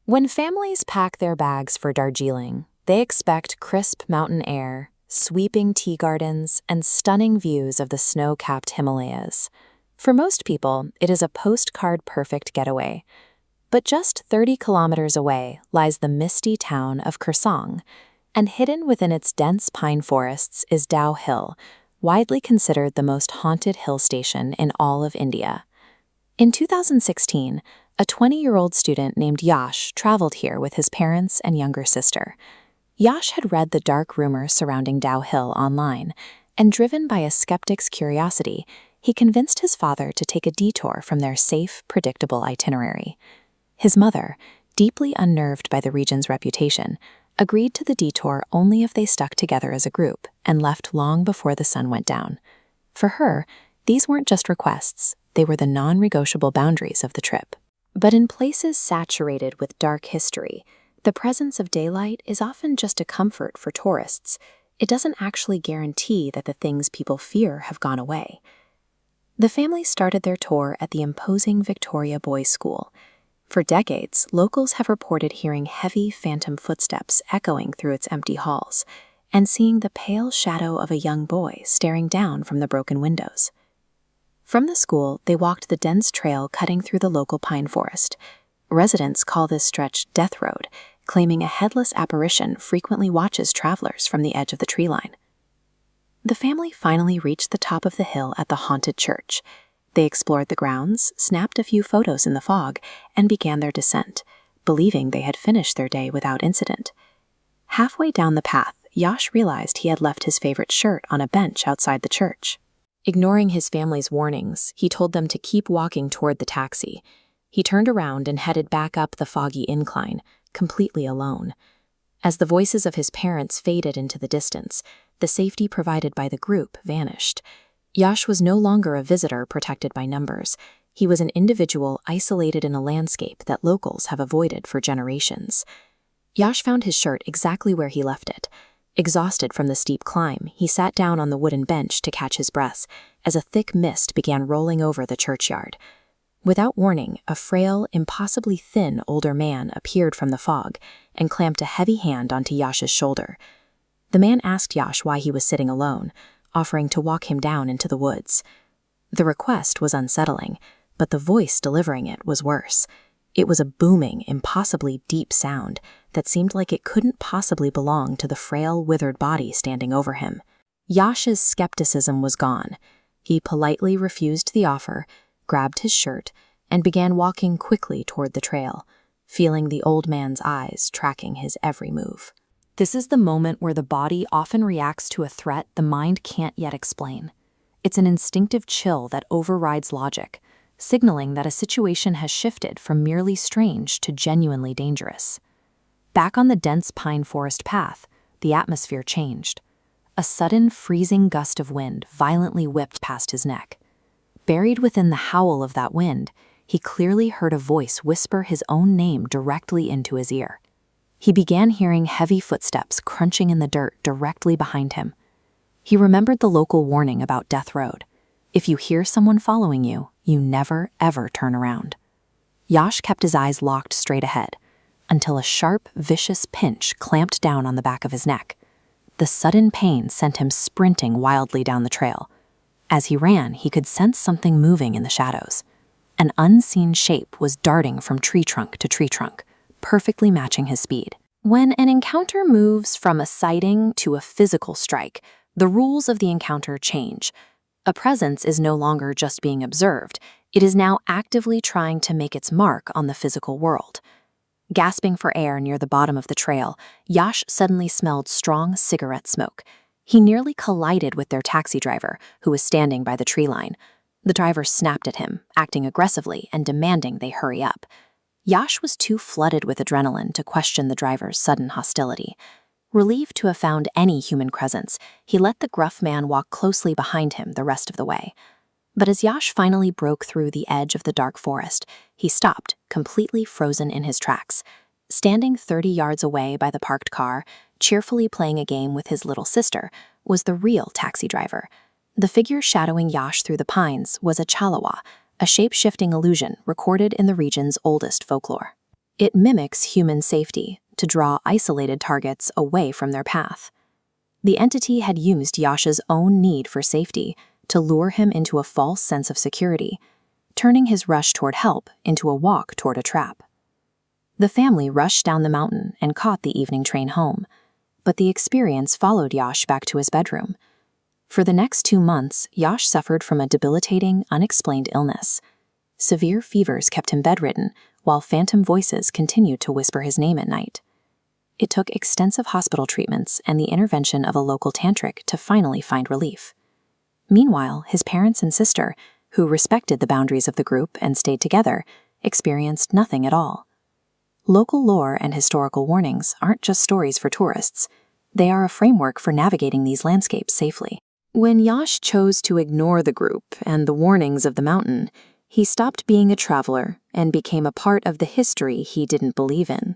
When families pack their bags for Darjeeling, they expect crisp mountain air, sweeping tea gardens, and stunning views of the snow-capped Himalayas. For most people, it is a postcard-perfect getaway. But just 30 kilometers away lies the misty town of Kursong, and hidden within its dense pine forests is Dao Hill, widely considered the most haunted hill station in all of India. In 2016, a 20-year-old student named Yash traveled here with his parents and younger sister. Yash had read the dark rumors surrounding Dao Hill online, and driven by a skeptic's curiosity, he convinced his father to take a detour from their safe, predictable itinerary. His mother, deeply unnerved by the region's reputation, agreed to the detour only if they stuck together as a group and left long before the sun went down. For her, these weren't just requests, they were the non-negotiable boundaries of the trip. But in places saturated with dark history, the presence of daylight is often just a comfort for tourists. It doesn't actually guarantee that the things people fear have gone away. The family started their tour at the imposing Victoria Boys' School. For decades, locals have reported hearing heavy phantom footsteps echoing through its empty halls, and seeing the pale shadow of a young boy staring down from the broken windows. From the school, they walked the dense trail cutting through the local pine forest. Residents call this stretch Death Road, claiming a headless apparition frequently watches travelers from the edge of the tree line. The family finally reached the top of the hill at the haunted church. They explored the grounds, snapped a few photos in the fog, and began their descent, believing they had finished their day without incident. Halfway down the path, Yash realized he had left his favorite shirt on a bench outside the church. Ignoring his family's warnings, he told them to keep walking toward the taxi. He turned around and headed back up the foggy incline, completely alone. As the voices of his parents faded into the distance, the safety provided by the group vanished. Yash was no longer a visitor protected by numbers. He was an individual isolated in a landscape that locals have avoided for generations. Yash found his shirt exactly where he left it. Exhausted from the steep climb, he sat down on the wooden bench to catch his breath as a thick mist began rolling over the churchyard. Without warning, a frail, impossibly thin older man appeared from the fog and clamped a heavy hand onto Yash's shoulder. The man asked Yash why he was sitting alone, offering to walk him down into the woods. The request was unsettling, but the voice delivering it was worse. It was a booming, impossibly deep sound that seemed like it couldn't possibly belong to the frail, withered body standing over him. Yash's skepticism was gone. He politely refused the offer, grabbed his shirt, and began walking quickly toward the trail, feeling the old man's eyes tracking his every move. This is the moment where the body often reacts to a threat the mind can't yet explain. It's an instinctive chill that overrides logic, signaling that a situation has shifted from merely strange to genuinely dangerous. Back on the dense pine forest path, the atmosphere changed. A sudden freezing gust of wind violently whipped past his neck. Buried within the howl of that wind, he clearly heard a voice whisper his own name directly into his ear. He began hearing heavy footsteps crunching in the dirt directly behind him. He remembered the local warning about Death Road. If you hear someone following you, you never, ever turn around. Yash kept his eyes locked straight ahead, until a sharp, vicious pinch clamped down on the back of his neck. The sudden pain sent him sprinting wildly down the trail. As he ran, he could sense something moving in the shadows. An unseen shape was darting from tree trunk to tree trunk, perfectly matching his speed. When an encounter moves from a sighting to a physical strike, the rules of the encounter change. A presence is no longer just being observed, it is now actively trying to make its mark on the physical world. Gasping for air near the bottom of the trail, Yash suddenly smelled strong cigarette smoke. He nearly collided with their taxi driver, who was standing by the tree line. The driver snapped at him, acting aggressively and demanding they hurry up. Yash was too flooded with adrenaline to question the driver's sudden hostility. Relieved to have found any human presence, he let the gruff man walk closely behind him the rest of the way. But as Yash finally broke through the edge of the dark forest, he stopped, completely frozen in his tracks. Standing 30 yards away by the parked car, cheerfully playing a game with his little sister, was the real taxi driver. The figure shadowing Yash through the pines was a chalawa, a shape-shifting illusion recorded in the region's oldest folklore. It mimics human safety to draw isolated targets away from their path. The entity had used Yash's own need for safety to lure him into a false sense of security, turning his rush toward help into a walk toward a trap. The family rushed down the mountain and caught the evening train home, but the experience followed Yash back to his bedroom. For the next 2 months, Yash suffered from a debilitating, unexplained illness. Severe fevers kept him bedridden, while phantom voices continued to whisper his name at night. It took extensive hospital treatments and the intervention of a local tantric to finally find relief. Meanwhile, his parents and sister, who respected the boundaries of the group and stayed together, experienced nothing at all. Local lore and historical warnings aren't just stories for tourists. They are a framework for navigating these landscapes safely. When Yash chose to ignore the group and the warnings of the mountain, he stopped being a traveler and became a part of the history he didn't believe in.